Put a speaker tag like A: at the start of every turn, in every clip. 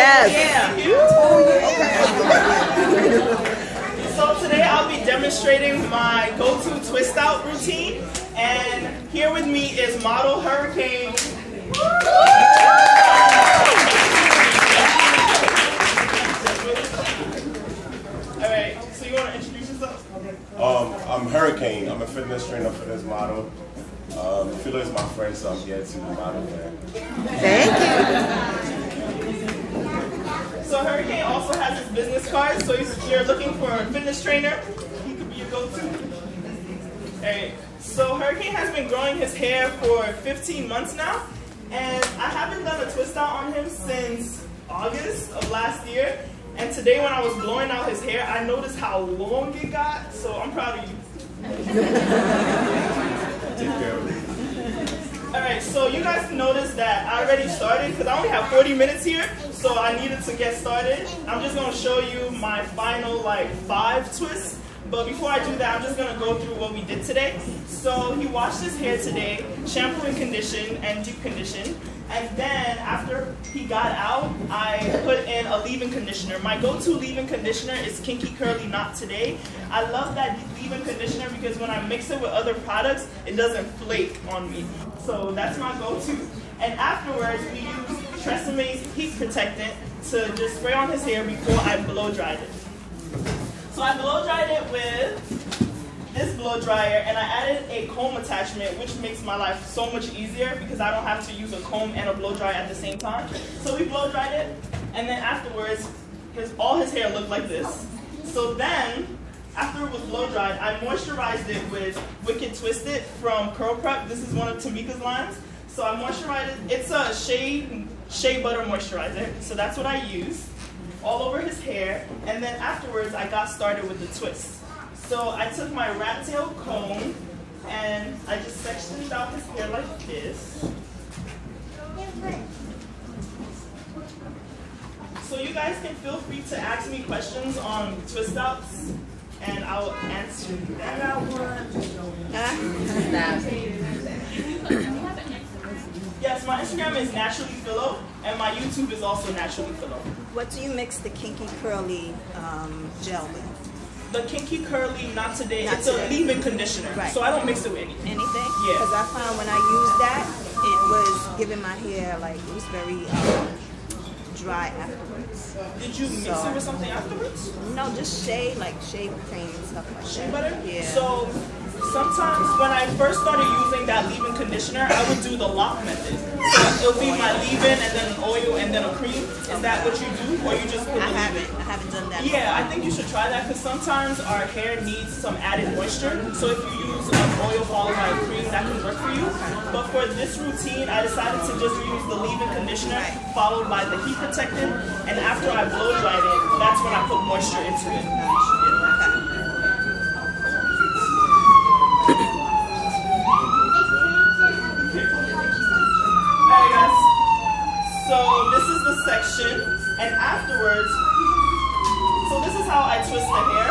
A: Yes.
B: Yeah. So today I'll be demonstrating my go-to twist out routine, and here with me is model Hurricane. All right, so you want to introduce yourself?
C: I'm Hurricane. I'm a fitness trainer, fitness model. Philo is my friend, so I'm here to model there.
A: Thank you.
B: So Hurricane also has his business card, so if you're looking for a fitness trainer, he could be your go-to. Alright, so Hurricane has been growing his hair for 15 months now, and I haven't done a twist out on him since August of last year, and today when I was blowing out his hair, I noticed how long it got, so I'm proud of you.
C: Take care of it.
B: Alright, so you guys noticed that I already started because I only have 40 minutes here, so I needed to get started. I'm just going to show you my final 5 twists, but before I do that, I'm just going to go through what we did today. So he washed his hair today, shampoo and condition, and deep condition, and then after he got out, I put in a leave-in conditioner. My go-to leave-in conditioner is Kinky Curly Not Today. I love that leave-in conditioner because when I mix it with other products, it doesn't flake on me. So that's my go-to. And afterwards, we use Treseme's heat protectant to just spray on his hair before I blow dried it. So I blow dried it with this blow dryer, and I added a comb attachment, which makes my life so much easier because I don't have to use a comb and a blow dryer at the same time. So we blow dried it, and then afterwards, all his hair looked like this. So then, after it was blow dried, I moisturized it with Wicked Twisted from Curl Prep. This is one of Tamika's lines. So I moisturized it. It's a shea butter moisturizer. So that's what I use all over his hair. And then afterwards, I got started with the twist. So I took my rat tail comb and I just sectioned out his hair like this. So you guys can feel free to ask me questions on twist outs, and I'll answer them. Yes, my Instagram is Naturallyphilo, and my YouTube is also Naturallyphilo.
A: What do you mix the Kinky Curly gel with?
B: The Kinky Curly Not Today, it's a leave-in conditioner,
A: right.
B: So I don't mix it with anything.
A: Anything?
B: Yeah.
A: Because I found when I used that, it was giving my hair, it was very dry afterwards.
B: Did you mix it with something afterwards?
A: No, just shea cream and stuff like that.
B: Shea butter?
A: Yeah.
B: So sometimes when I first started using that leave-in conditioner, I would do the lock method. So it'll be my leave-in and then an oil and then a cream. Is that what you do? Or you just put
A: I haven't done that.
B: Yeah, I think you should try that because sometimes our hair needs some added moisture. So if you use an oil followed by a cream, that can work for you. But for this routine, I decided to just use the leave-in conditioner followed by the heat protectant. And after I blow dried it, that's when I put moisture into it. Alright guys, so this is the section, and afterwards, so this is how I twist the hair.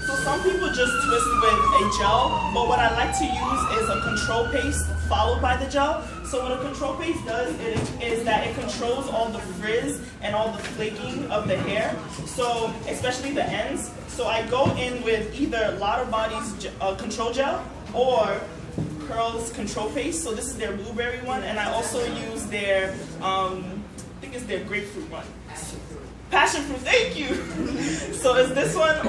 B: So some people just twist with a gel, but what I like to use is a control paste followed by the gel. So what a control paste does is that it controls all the frizz and all the flaking of the hair, so especially the ends. So I go in with either Lotta Body's control gel or Curl's control paste. So this is their blueberry one, and I also use their, I think it's their grapefruit one. Passion fruit, thank you. So it's this one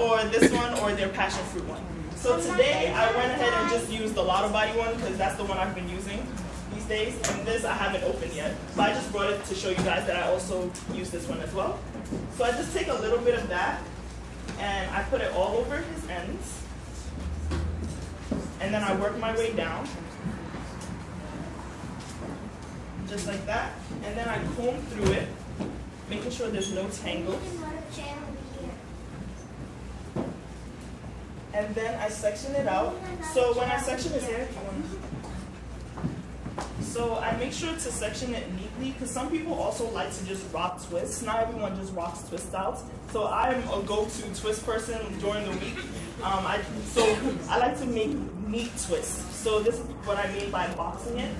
B: or their passion fruit one. So today I went ahead and just used the Lotta Body one because that's the one I've been using these days. And this I haven't opened yet. But I just brought it to show you guys that I also use this one as well. So I just take a little bit of that and I put it all over his ends. And then I work my way down. Just like that. And then I comb through it, making sure there's no tangles. And then I section it out. So when I section his hair, so I make sure to section it neatly because some people also like to just rock twists. Not everyone just rocks twist outs. So I'm a go-to twist person during the week. So I like to make neat twists. So this is what I mean by boxing it.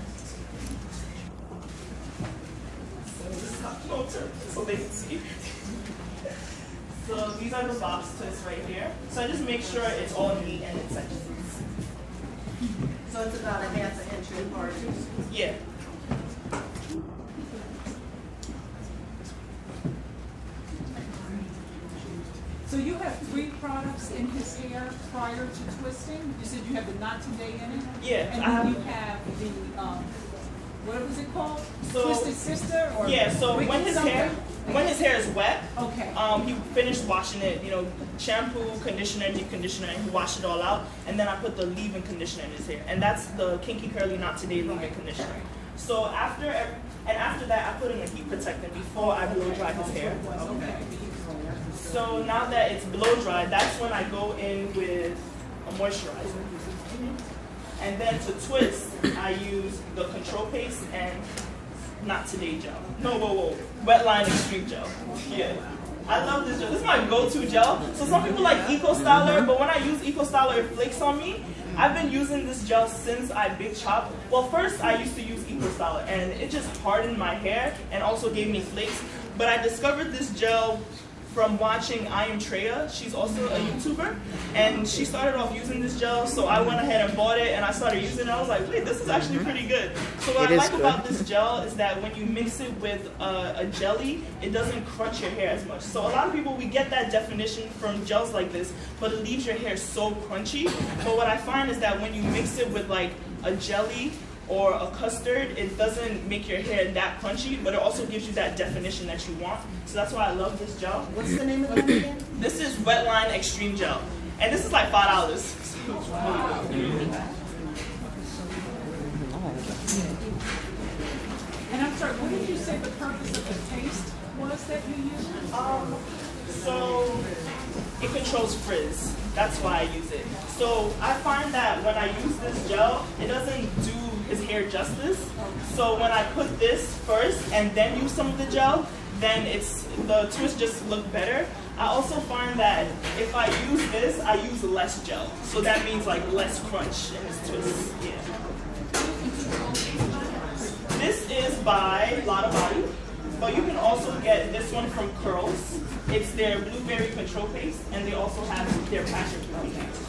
B: So this is how Go turn so they can see. So these are the box twists right here. So I just make sure it's all neat and in sections.
D: So it's about a half an inch apart.
B: Yeah.
E: So you have 3 products in his hair prior to twisting? You said you have the Not Today in it?
B: Yeah.
E: And then you have the, what was it called?
B: So,
E: Twisted Sister? Or
B: yeah, so when his hair is wet,
E: okay.
B: He finished washing it, shampoo, conditioner, deep conditioner, and he washed it all out. And then I put the leave-in conditioner in his hair. And that's the Kinky Curly Not Today leave-in conditioner. So after that, I put in a heat protectant before I blow dry his hair.
E: Okay.
B: So now that it's blow dry, that's when I go in with a moisturizer. And then to twist, I use the Control Paste and Not Today gel. No, whoa. Wetline Extreme Gel. Yeah. I love this gel. This is my go-to gel. So some people like Eco Styler, but when I use Eco Styler, it flakes on me. I've been using this gel since I big chop. Well, first I used to use Eco Styler, and it just hardened my hair and also gave me flakes. But I discovered this gel from watching I Am Treya. She's also a YouTuber, and she started off using this gel, so I went ahead and bought it, and I started using it. I was like, wait, this is actually pretty good. So what I like about this gel is that when you mix it with a jelly, it doesn't crunch your hair as much. So a lot of people, we get that definition from gels like this, but it leaves your hair so crunchy. But what I find is that when you mix it with like a jelly or a custard, it doesn't make your hair that crunchy, but it also gives you that definition that you want. So that's why I love this gel.
D: What's the name of that again?
B: This is Wetline Extreme Gel. And this is like $5.
E: Wow. And I'm sorry, what did you say the purpose of the taste was that you used?
B: So it controls frizz. That's why I use it. So I find that when I use this gel, it doesn't do his hair justice. So when I put this first and then use some of the gel, then the twist just look better. I also find that if I use this, I use less gel. So that means like less crunch in this twist. Yeah. This is by Lotta Body, but you can also get this one from Curls. It's their Blueberry Control Paste, and they also have their Passion Fruit paste.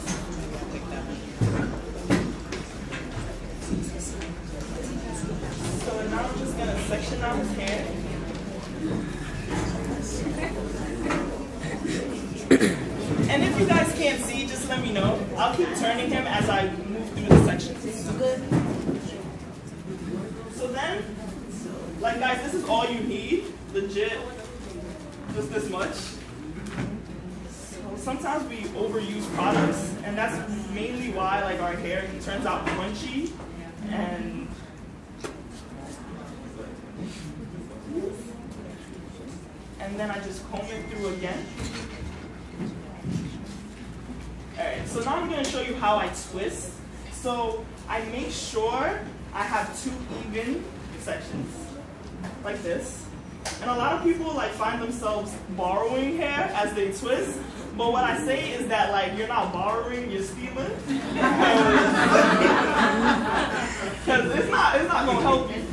B: So now I'm just gonna section out his hair. And if you guys can't see, just let me know. I'll keep turning him as I move through the sections.
D: Good.
B: So then, like guys, this is all you need, legit, just this much. So sometimes we overuse products, and that's mainly why like our hair turns out crunchy and then I just comb it through again. Alright, so now I'm going to show you how I twist. So I make sure I have 2 even sections, like this. And a lot of people like find themselves borrowing hair as they twist. But what I say is that like you're not borrowing, you're stealing. Because it's not going to help you.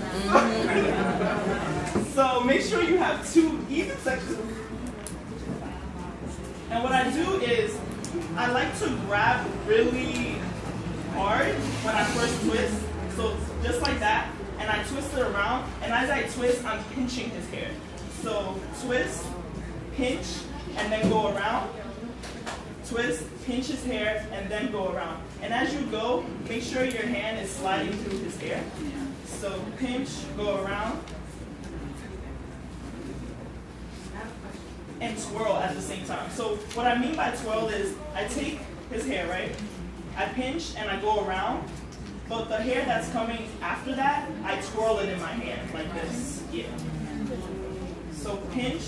B: So make sure you have 2 even sections. And what I do is I like to grab really hard when I first twist. So just like that. And I twist it around. And as I twist, I'm pinching his hair. So twist, pinch, and then go around. Twist, pinch his hair, and then go around. And as you go, make sure your hand is sliding through his hair. So pinch, go around, and twirl at the same time. So what I mean by twirl is I take his hair, right? I pinch and I go around, but the hair that's coming after that, I twirl it in my hand like this. Yeah. So pinch,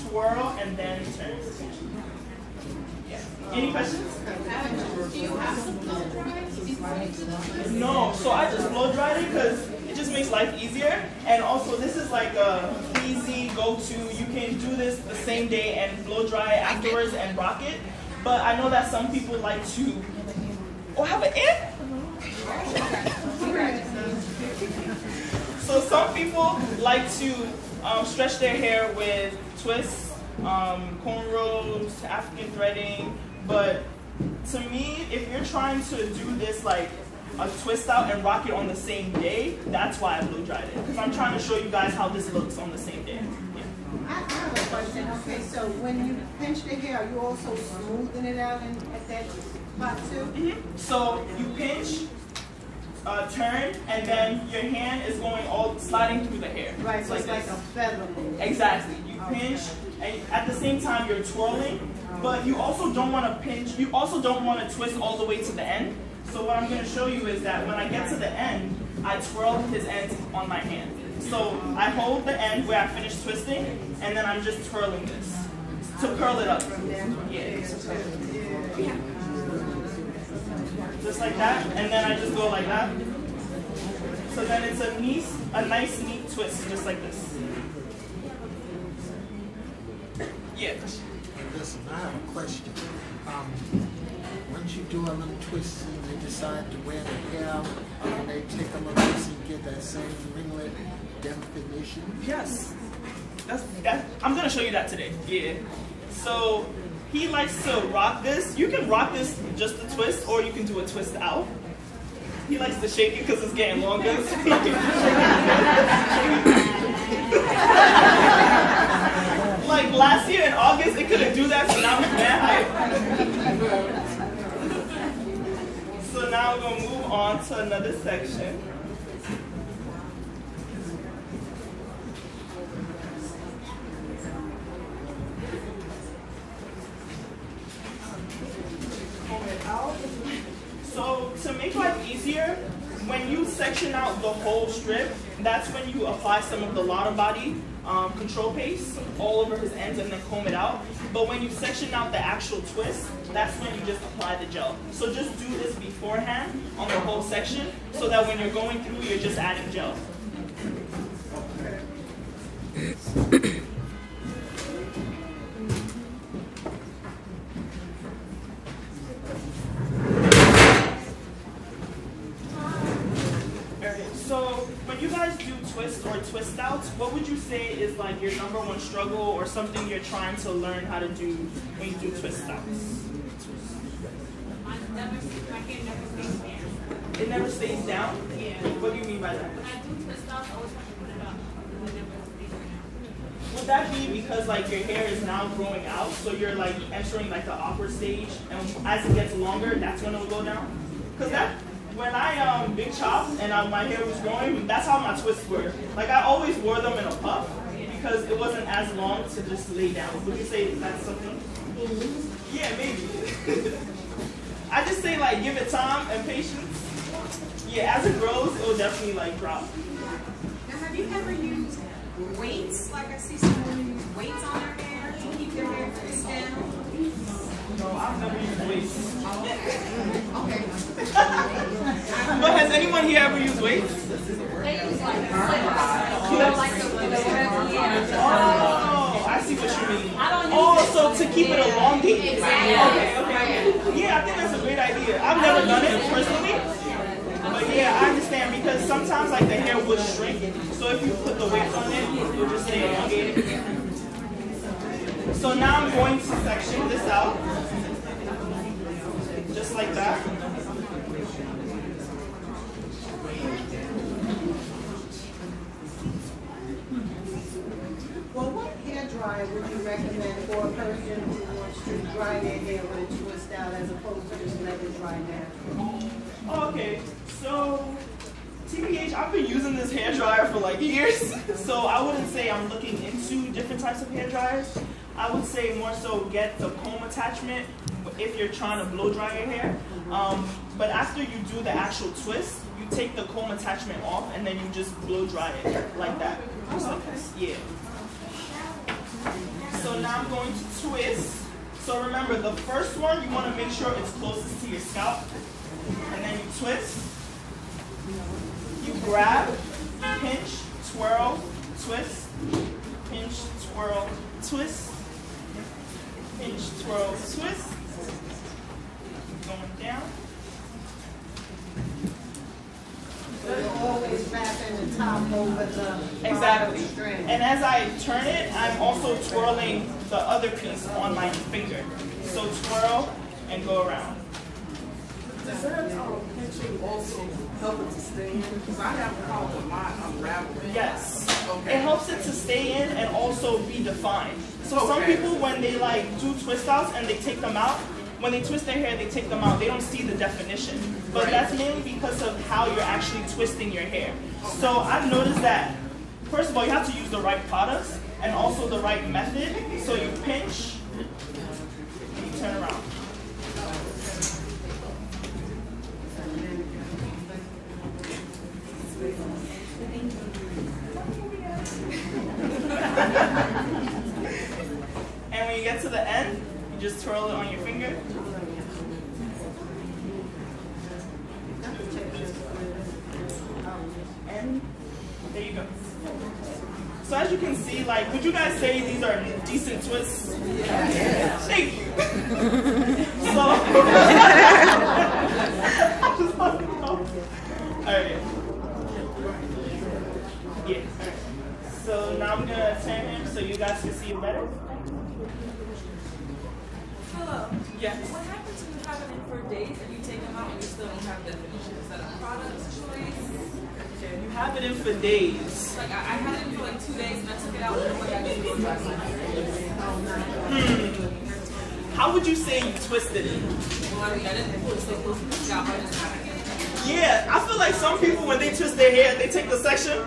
B: twirl, and then turn. Yeah. Any questions?
F: Do you have to blow dry?
B: No, so I just blow dried it because it just makes life easier. And also this is like a easy go-to. You can do this the same day and blow dry afterwards and rock it. But I know that some people like to, have an it? So some people like to stretch their hair with twists, cornrows, African threading. But to me, if you're trying to do this like a twist out and rock it on the same day, that's why I blow dried it. Because I'm trying to show you guys how this looks on the same day. Yeah.
D: I have a question. Okay, so when you pinch the hair, are you also smoothing it out at that spot too?
B: Mm-hmm. So you pinch, turn, and then your hand is going all sliding through the hair.
D: Right, so
B: like
D: it's like a feather move.
B: Exactly. You pinch, and at the same time you're twirling, but you also don't want to pinch, you also don't want to twist all the way to the end. So what I'm going to show you is that when I get to the end, I twirl his ends on my hand. So I hold the end where I finish twisting, and then I'm just twirling this to curl it up. Yeah. Just like that, and then I just go like that. So then it's a nice neat twist, just like this. Yeah.
G: Listen, I have a question. Once you do a little twisting, they decide to wear the hair out, and they take a little twist and get that same ringlet definition.
B: Yes. I'm going to show you that today. Yeah. So he likes to rock this. You can rock this just a twist, or you can do a twist out. He likes to shake it because it's getting longer. So he can like last year in August, it couldn't do that, so now it's mad hype. So now we're going to move on to another section. So to make life easier, when you section out the whole strip, that's when you apply some of the Lotta Body control paste all over his ends and then comb it out. But when you section out the actual twist, that's when you just apply the gel. So just do this beforehand on the whole section so that when you're going through, you're just adding gel. So when you guys do twists or twist outs, what would you say is like your #1 struggle or something you're trying to learn how to do when you do twist outs?
F: My hair never stays down.
B: It never stays down?
F: Yeah.
B: What do you mean by that?
F: When I do twist outs, I always have to put it up. It never stays down.
B: Would that be because like your hair is now growing out, so you're like entering like the awkward stage, and as it gets longer, that's when it'll go down? Because that, when I big chopped and my hair was growing, that's how my twists were. Like I always wore them in a puff because it wasn't as long to just lay down. Would you say that's something? Yeah, maybe. I just say like give it time and patience. Yeah, as it grows, it will definitely like drop.
H: Now, have you ever used weights? Like I see someone use weights on their hair to keep their hair twist down.
B: No, I've never used weights.
H: Okay.
B: But has anyone here ever used weights?
F: They use like
B: Oh, I see what you mean. Oh, so to keep it elongated.
F: Exactly.
B: Okay. Yeah, I think that's a great idea. I've never done it personally. But yeah, I understand because sometimes like the hair would shrink. So if you put the weights on it, it will just stay elongated. So now I'm going to section this out. Just like that.
D: Well, what hair dryer would you recommend for a person who wants to dry their hair with a twist out as opposed to just let it dry naturally?
B: Oh, okay, so TBH, I've been using this hair dryer for like years, so I wouldn't say I'm looking into different types of hair dryers. I would say more so get the comb attachment if you're trying to blow dry your hair. But after you do the actual twist, you take the comb attachment off and then you just blow dry it like that. Just like this. Yeah. So now I'm going to twist. So remember, the first one, you want to make sure it's closest to your scalp. And then you twist. You grab, pinch, twirl, twist, pinch, twirl, twist, pinch, twirl, twist. Going down.
D: Does it always wrapping the top over the
B: Exactly.
D: strand.
B: And as I turn it, I'm also twirling the other piece on my finger. So twirl and go around.
I: Does that pinching also help it to stay in? Because I have a problem with my unraveling.
B: Yes.
I: Okay.
B: It helps it to stay in and also be defined. So some people, when they like do twist outs and they take them out, when they twist their hair, they take them out. They don't see the definition. But that's mainly because of how you're actually twisting your hair. So I've noticed that, first of all, you have to use the right products and also the right method. So you pinch and you turn around. And when you get to the end, you just twirl it on your finger. And there you go. So as you can see, like, would you guys say these are decent twists? Yeah. Thank you. So, alright. Yeah. So now I'm gonna turn him so you guys can see him better.
J: Hello.
B: Yes.
J: What happens when you have it in for days and you take them out and you still don't have definition? Is that a product choice?
B: You have it in for days.
J: Like I had it in for like 2 days and I took it out and I got to go dry my hair.
B: How would you say you twisted it?
J: Well, I didn't put so close to the scalp. I just had it.
B: Yeah, I feel like some people when they twist their hair, they take the section.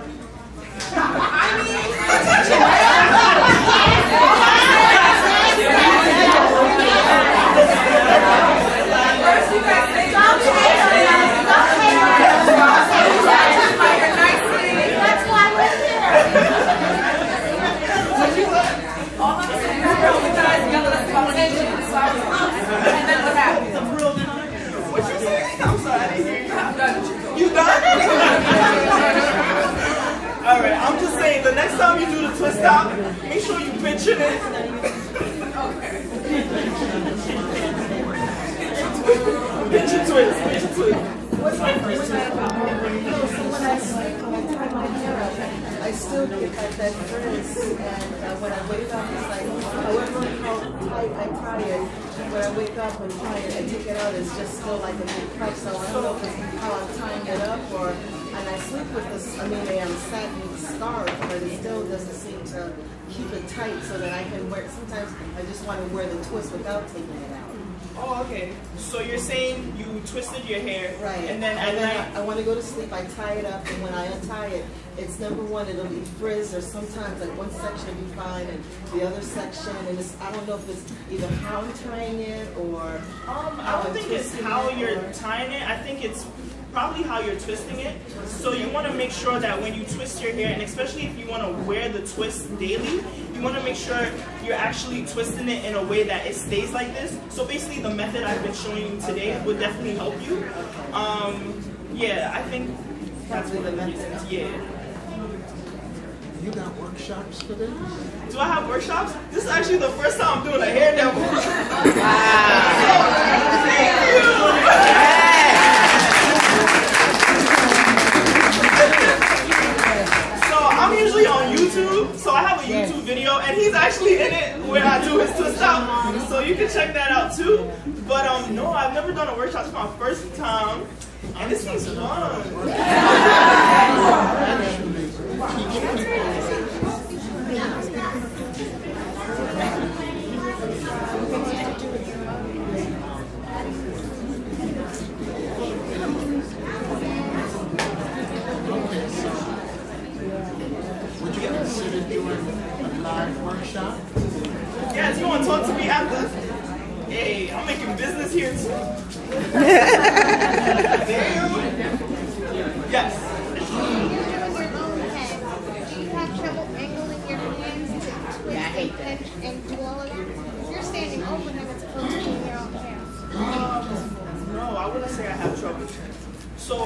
B: You done? Alright, I'm just saying, the next time you do the twist out, make sure you pinch it in. Pinch and twist, pinch and twist.
D: What's my first time about when I tie my hair up, I still get that frizz, and when I wake up, it's like, however how tight I tie it, when I wake up and tie it, I take it out, it's just still like a big cut, so I don't know if it's how I'm tying it up, or, and I sleep with this, I mean, a satin scarf, but it still doesn't seem to keep it tight so that I can wear it. Sometimes I just want to wear the twist without taking it out.
B: Oh, okay. So you're saying you twisted your hair,
D: right?
B: And then at night,
D: I want to go to sleep. I tie it up, and when I untie it, it's number one, it'll be frizz, or sometimes like one section will be fine, and the other section, and it's, I don't know if it's either how I'm tying it or.
B: I don't think it's how you're tying it. I think it's probably how you're twisting it. So you want to make sure that when you twist your hair, and especially if you want to wear the twist daily, you want to make sure you're actually twisting it in a way that it stays like this. So basically the method I've been showing you today would definitely help you. Yeah, I think that's what it is. Yeah.
G: You got workshops for this?
B: Do I have workshops? This is actually the first time I'm doing a hair demo. I'm usually on YouTube, so I have a YouTube video, and he's actually in it where I do his twist out, so you can check that out too. But no, I've never done a workshop. It's my first time, and this seems fun.
G: Workshop?
B: Yes, you want to talk to me after? Hey, I'm making business here too. Yes.
K: Do you have trouble angling your hands to twist and do all of that? If you're standing open and it's supposed to be in your own hair.
B: No, I wouldn't say I have trouble. So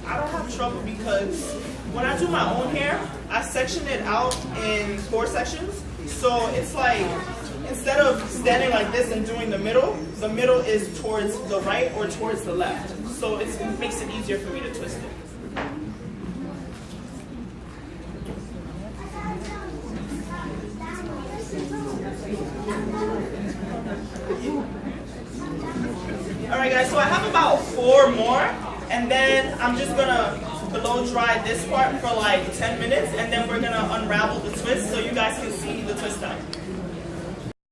B: I don't have trouble because when I do my own hair, I section it out in 4 sections. So it's like, instead of standing like this and doing the middle is towards the right or towards the left. So it makes it easier for me to twist it. I have about 4 more, and then I'm just gonna blow dry this part for like 10 minutes, and then we're gonna unravel the twist so you guys can see the twist out.